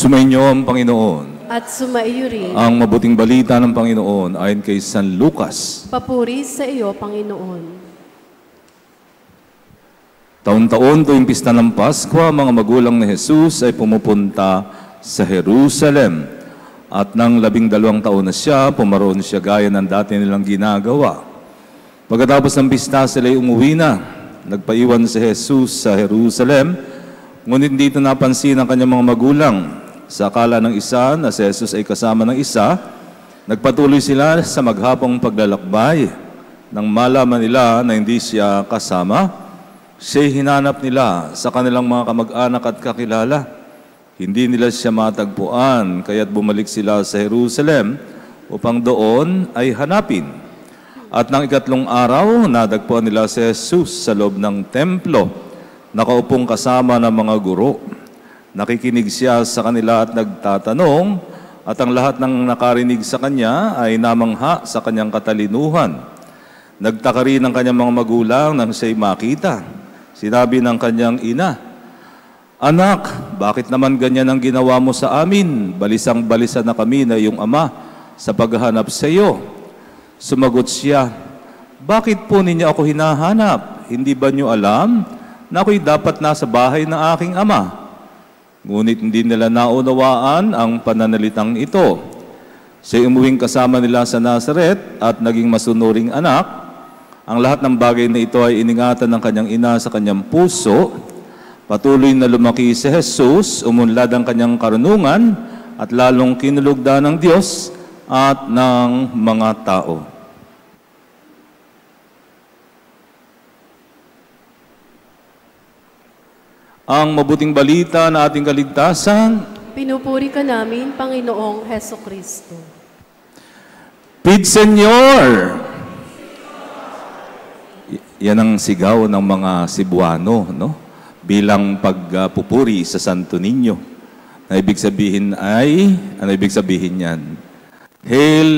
Sumainyo ang Panginoon. At sumaiyo rin. Ang mabuting balita ng Panginoon ayon kay San Lucas. Papuri sa iyo, Panginoon. Taon-taon tuwing pista ng Pasko, mga magulang ni Jesus ay pumupunta sa Jerusalem. At nang 12 taon na siya, pumaroon siya gaya ng dati nilang ginagawa. Pagkatapos ng pista, sila ay umuwi na. Nagpaiwan si Jesus sa Jerusalem, ngunit dito napansin ang kanyang mga magulang. Sa akala ng isa na si Jesus ay kasama ng isa, nagpatuloy sila sa maghapong paglalakbay. Nang malaman nila na hindi siya kasama, siya'y hinanap nila sa kanilang mga kamag-anak at kakilala. Hindi nila siya matagpuan, kaya't bumalik sila sa Jerusalem upang doon ay hanapin. At nang 3 araw, nadagpuan nila si Jesus sa loob ng templo, nakaupong kasama ng mga guro. Nakikinig siya sa kanila at nagtatanong, at ang lahat ng nakarinig sa kanya ay namangha sa kanyang katalinuhan. Nagtaka rin ang kanyang mga magulang nang siya'y makita. Sinabi ng kanyang ina, "Anak, bakit naman ganyan ang ginawa mo sa amin? Balisang-balisa na kami na iyong ama sa paghahanap sa iyo." Sumagot siya, "Bakit po ninyo ako hinahanap? Hindi ba niyo alam na ako'y dapat nasa bahay ng aking ama?" Ngunit hindi nila naunawaan ang pananalitang ito. Siya'y umuwing kasama nila sa Nazaret at naging masunuring anak. Ang lahat ng bagay na ito ay iningatan ng kanyang ina sa kanyang puso. Patuloy na lumaki si Jesus, umunlad ang kanyang karunungan at lalong kinulugdan ng Diyos at ng mga tao. Ang mabuting balita na ating kaligtasan. Pinupuri ka namin, Panginoong Heso Kristo. Pid Senyor! Yan ang sigaw ng mga Cebuano, no? Bilang pagpupuri sa Santo Niño. Na ibig sabihin ay, ano ibig sabihin yan? Hail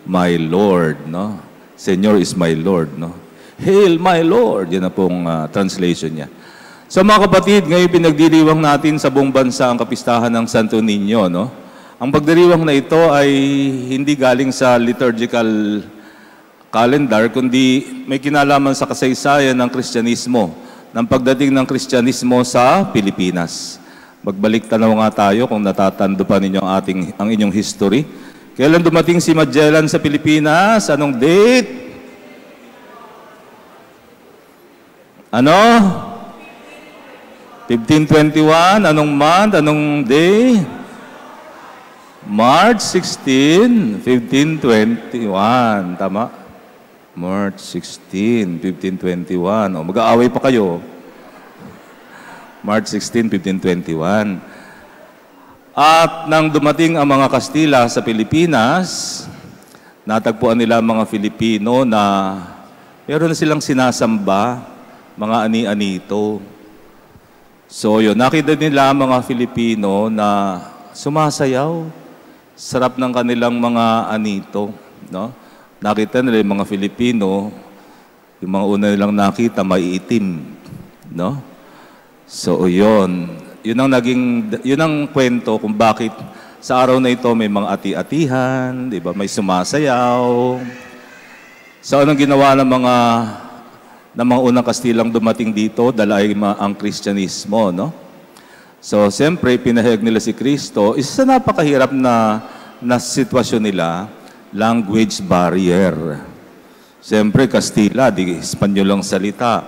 my Lord, no? Senyor is my Lord, no? Hail my Lord! Yan na pong translation niya. So mga kapatid, ngayon pinagdiriwang natin sa buong bansa ang kapistahan ng Santo Niño, no? Ang pagdiriwang na ito ay hindi galing sa liturgical calendar, kundi may kinalaman sa kasaysayan ng Kristyanismo, ng pagdating ng Kristyanismo sa Pilipinas. Magbalik tanaw nga tayo kung natatando pa ninyo ang inyong history. Kailan dumating si Magellan sa Pilipinas? Anong date? Ano? 1521, anong month, anong day? March 16, 1521. Tama? March 16, 1521. O, mag-aaway pa kayo. March 16, 1521. At nang dumating ang mga Kastila sa Pilipinas, natagpuan nila mga Filipino na meron na silang sinasamba, mga ani-anito. So yun, nakita nila mga Filipino na sumasayaw, sarap ng kanilang mga anito, no? Nakita nila yung mga Filipino, yung mga una nilang nakita, maiitim, no? So yun ang kwento kung bakit sa araw na ito may mga ati-atihan, di ba? May sumasayaw. So anong ginawa ng mga unang Kastilang dumating dito, dala ay ang Kristyanismo, no? So, siyempre, pinahayag nila si Kristo. Isa sa napakahirap na sitwasyon nila, language barrier. Siyempre, Kastila, di Espanyol ang salita.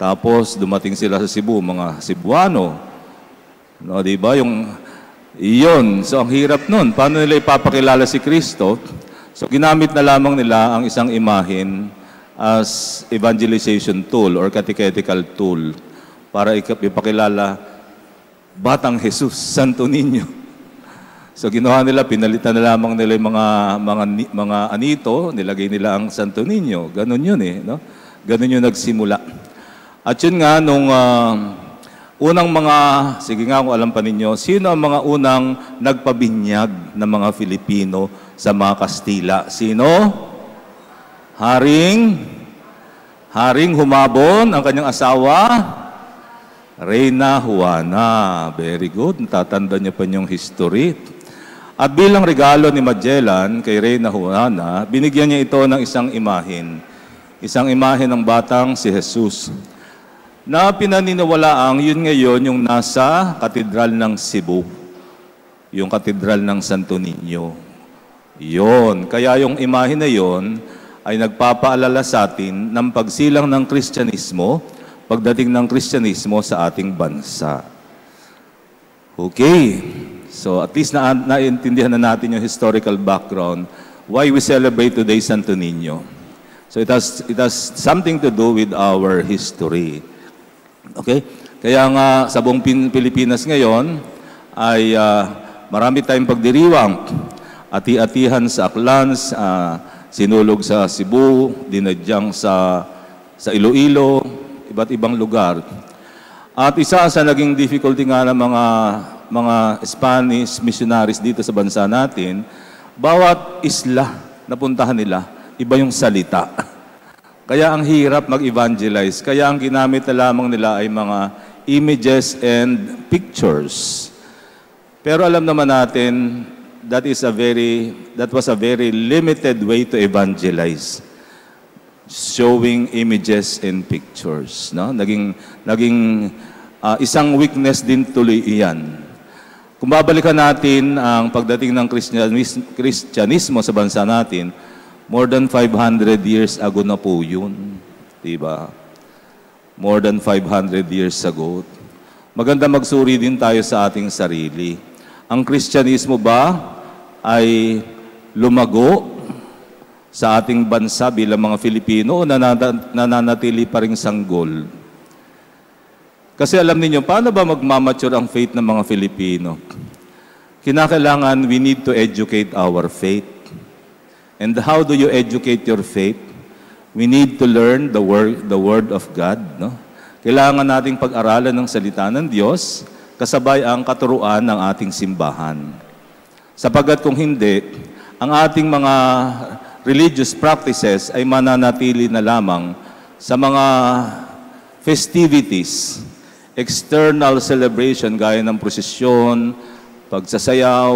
Tapos, dumating sila sa Cebu, mga Cebuano. No, di ba? Iyon. So, ang hirap nun. Paano nila ipapakilala si Kristo? So, ginamit na lamang nila ang isang imahen as evangelization tool or catechetical tool para ipakilala Batang Jesus, Santo Niño. So ginawa nila, pinalitan na lamang nila yung mga anito, nilagay nila ang Santo Niño. Ganon yun no? Ganon yun nagsimula. At yun nga, nung unang sige nga kung alam pa ninyo, sino ang mga unang nagpabinyag ng mga Filipino sa mga Kastila? Sino? Haring humabon ang kanyang asawa. Reyna Juana. Very good. Natatanda niyo pa yung history. At bilang regalo ni Magellan kay Reyna Juana, binigyan niya ito ng isang imahen. Isang imahen ng batang si Jesus. Na pinaniniwalaang yun ngayon yung nasa Katedral ng Cebu. Yung Katedral ng Santo Niño. Yun. Kaya yung imahen na yun ay nagpapaalala sa atin ng pagsilang ng Kristyanismo, pagdating ng Kristyanismo sa ating bansa. Okay. So at least naintindihan na natin yung historical background why we celebrate today Santo Niño. So it has something to do with our history. Okay? Kaya nga sa buong Pilipinas ngayon ay marami tayong pagdiriwang. Ati-atihan sa Aklans, sinulog sa Cebu, dinadyang sa Iloilo, iba't ibang lugar. At isa sa naging difficulty nga ng mga Spanish missionaries dito sa bansa natin, bawat isla na puntahan nila, iba yung salita. Kaya ang hirap mag-evangelize. Kaya ang ginamit na lamang nila ay mga images and pictures. Pero alam naman natin, that was a very limited way to evangelize. Showing images and pictures. No? Naging isang weakness din tuloy iyan. Kung babalikan natin ang pagdating ng Kristyanismo sa bansa natin, more than 500 years ago na po yun. Diba? More than 500 years ago. Maganda magsuri din tayo sa ating sarili. Ang Kristyanismo ba ay lumago sa ating bansa bilang mga Filipino o nananatili pa ring sanggol? Kasi alam niyo, paano ba magmamature ang faith ng mga Filipino? Kinakailangan, we need to educate our faith. And how do you educate your faith? We need to learn the Word of God. No? Kailangan nating pag-aralan ng salita ng Diyos kasabay ang katuruan ng ating simbahan. Sapagkat kung hindi, ang ating mga religious practices ay mananatili na lamang sa mga festivities, external celebration gaya ng prosesyon, pagsasayaw,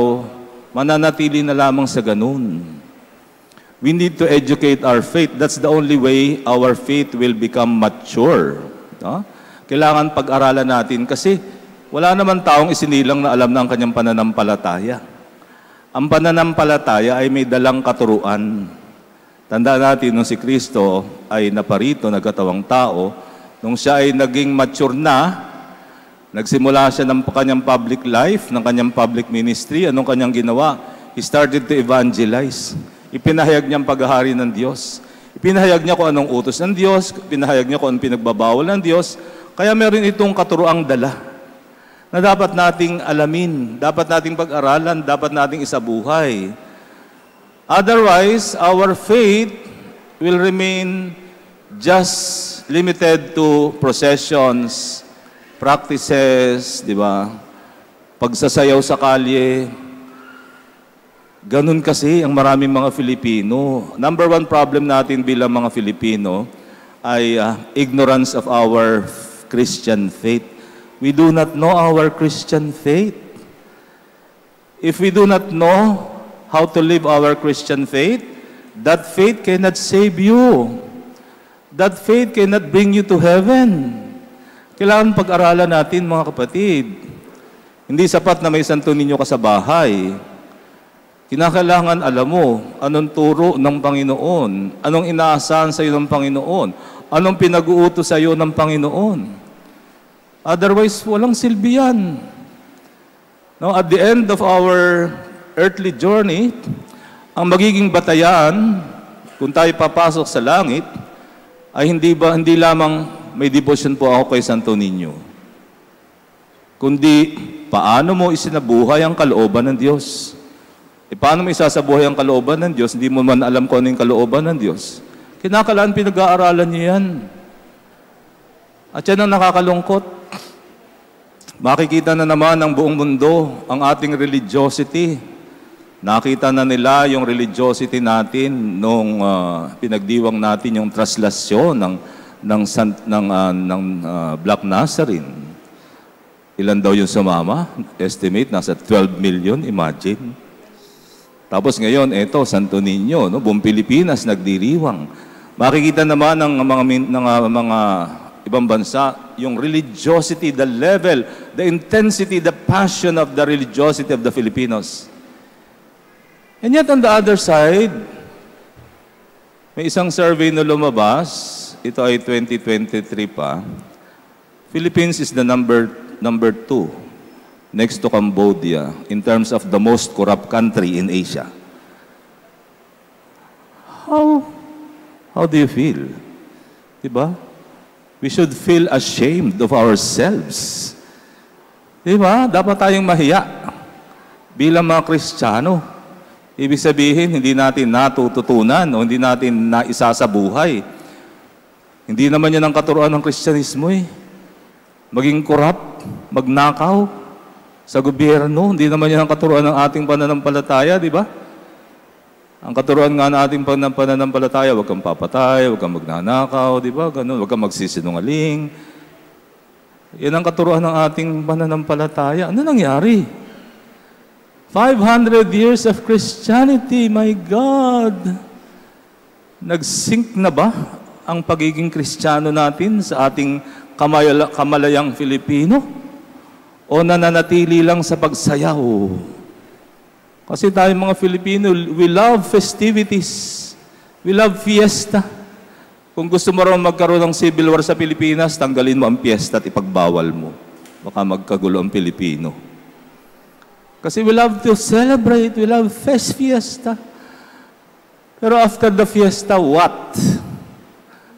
mananatili na lamang sa ganun. We need to educate our faith. That's the only way our faith will become mature. No? Kailangan pag-aralan natin kasi wala naman taong isinilang na alam ng kanyang pananampalataya. Ang pananampalataya ay may dalang katuruan. Tandaan natin, nung si Kristo ay naparito, nagkatawang tao, nung siya ay naging mature na, nagsimula siya ng kanyang public life, ng kanyang public ministry, anong kanyang ginawa? He started to evangelize. Ipinahayag niya ang paghahari ng Diyos. Ipinahayag niya kung anong utos ng Diyos, ipinahayag niya kung anong pinagbabawal ng Diyos, kaya meron itong katuroang dala na dapat nating alamin, dapat nating pag-aralan, dapat nating isabuhay. Otherwise, our faith will remain just limited to processions, practices, di ba? Pagsasayaw sa kalye. Ganun kasi ang maraming mga Filipino. Number one problem natin bilang mga Filipino ay ignorance of our Christian faith. We do not know our Christian faith. If we do not know how to live our Christian faith, that faith cannot save you. That faith cannot bring you to heaven. Kailangan pag-aralan natin, mga kapatid. Hindi sapat na may Santo Niño ka sa bahay. Kinakailangan alam mo anong turo ng Panginoon, anong inaasahan sa iyo ng Panginoon, anong pinag-uutos sa iyo ng Panginoon. Otherwise, walang silbi yan. No, at the end of our earthly journey, ang magiging batayan, kung tayo papasok sa langit, ay hindi lamang may devotion po ako kay Santo Niño, kundi paano mo isinabuhay ang kalooban ng Diyos. Paano mo isasabuhay ang kalooban ng Diyos? Hindi mo man alam kung ano yung kalooban ng Diyos. Kinakailangan pinag-aaralan niyo yan. At yan ang nakakalungkot. Makikita na naman ng buong mundo ang ating religiosity. Nakita na nila yung religiosity natin nung pinagdiwang natin yung translasyon ng Black Nazarene. Ilan daw yung sumama? Estimate, nasa 12 million, imagine. Tapos ngayon, eto, Santo Niño, no? Buong Pilipinas nagdiriwang. Makikita naman ng mga ibang bansa, yung religiosity, the level, the intensity, the passion of the religiosity of the Filipinos. And yet on the other side, may isang survey na lumabas, ito ay 2023 pa, Philippines is the number 2 next to Cambodia in terms of the most corrupt country in Asia. How do you feel? Diba? We should feel ashamed of ourselves. Diba? Dapat tayong mahiya bilang mga Kristiyano. Ibig sabihin, hindi natin natututunan o hindi natin naisa sa buhay. Hindi naman yan ang katuruan ng Kristyanismo eh. Maging corrupt, magnakaw sa gobyerno, hindi naman yan ang katuruan ng ating pananampalataya, di ba? Ang katuruan nga ng ating pananampalataya, huwag kang papatay, huwag kang magnanakaw, di ba? Ganun, huwag kang magsisinungaling. Yan ang katuruan ng ating pananampalataya. Ano nangyari? 500 years of Christianity, my God! Nag-sink na ba ang pagiging Kristiyano natin sa ating kamalayang Filipino? O nananatili lang sa pagsayaw? Kasi tayo mga Filipino, we love festivities. We love fiesta. Kung gusto mo raw magkaroon ng civil war sa Pilipinas, tanggalin mo ang fiesta at ipagbawal mo. Baka magkagulo ang Pilipino. Kasi we love to celebrate, we love fiesta. Pero after the fiesta, what?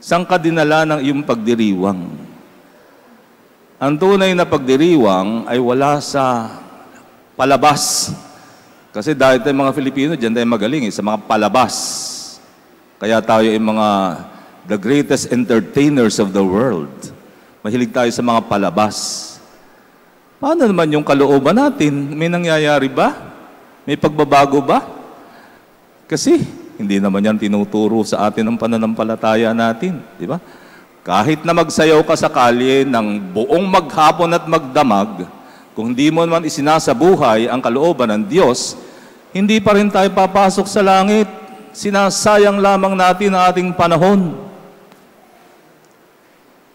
Saan ka dinala ng iyong pagdiriwang? Ang tunay na pagdiriwang ay wala sa palabas. Kasi dahil tayo mga Filipino, dyan tayo magaling sa mga palabas. Kaya tayo ay the greatest entertainers of the world. Mahilig tayo sa mga palabas. Paano naman yung kalooban natin? May nangyayari ba? May pagbabago ba? Kasi hindi naman yan tinuturo sa atin ang pananampalataya natin. Di ba? Kahit na magsayaw ka sa kalye ng buong maghapon at magdamag, kung hindi mo naman isinasabuhay ang kalooban ng Diyos, hindi pa rin tayo papasok sa langit. Sinasayang lamang natin ang ating panahon.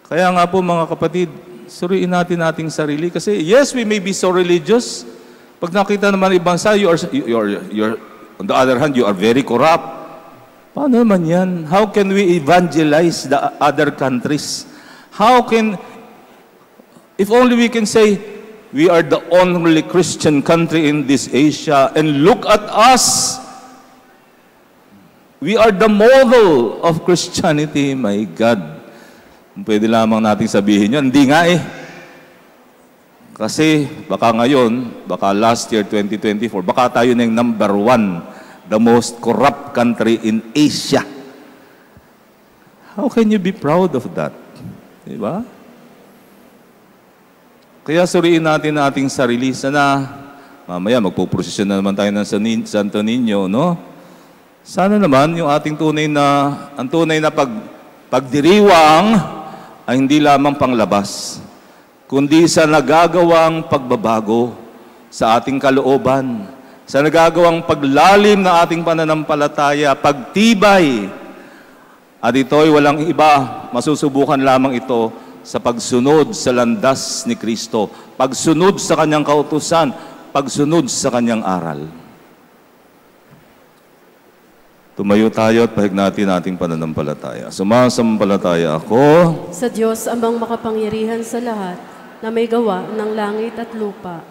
Kaya nga po mga kapatid, suriin natin ating sarili. Kasi yes, we may be so religious. Pag nakita naman ibang sa, on the other hand, you are very corrupt. Paano naman yan? How can we evangelize the other countries? If only we can say, we are the only Christian country in this Asia, and look at us. We are the model of Christianity, my God. Pwede lamang natin sabihin yun. Hindi nga eh. Kasi baka ngayon, baka last year, 2024, baka tayo na yung number 1, the most corrupt country in Asia. How can you be proud of that? Diba? Kaya suriin natin ang ating sarili. Sana, mamaya magpuprosesyon na naman tayo ng Santo Niño, no? Sana naman yung ating tunay na pagdiriwang ay hindi lamang panglabas, kundi sa nagagawang pagbabago sa ating kalooban, sa nagagawang paglalim na ating pananampalataya, pagtibay. At ito'y walang iba, masusubukan lamang ito sa pagsunod sa landas ni Kristo, pagsunod sa Kanyang kautusan, pagsunod sa Kanyang aral. Tumayo tayo at pahig natin ating pananampalataya. Sumasampalataya ako Sa Diyos amang makapangyarihan sa lahat, na may gawa ng langit at lupa,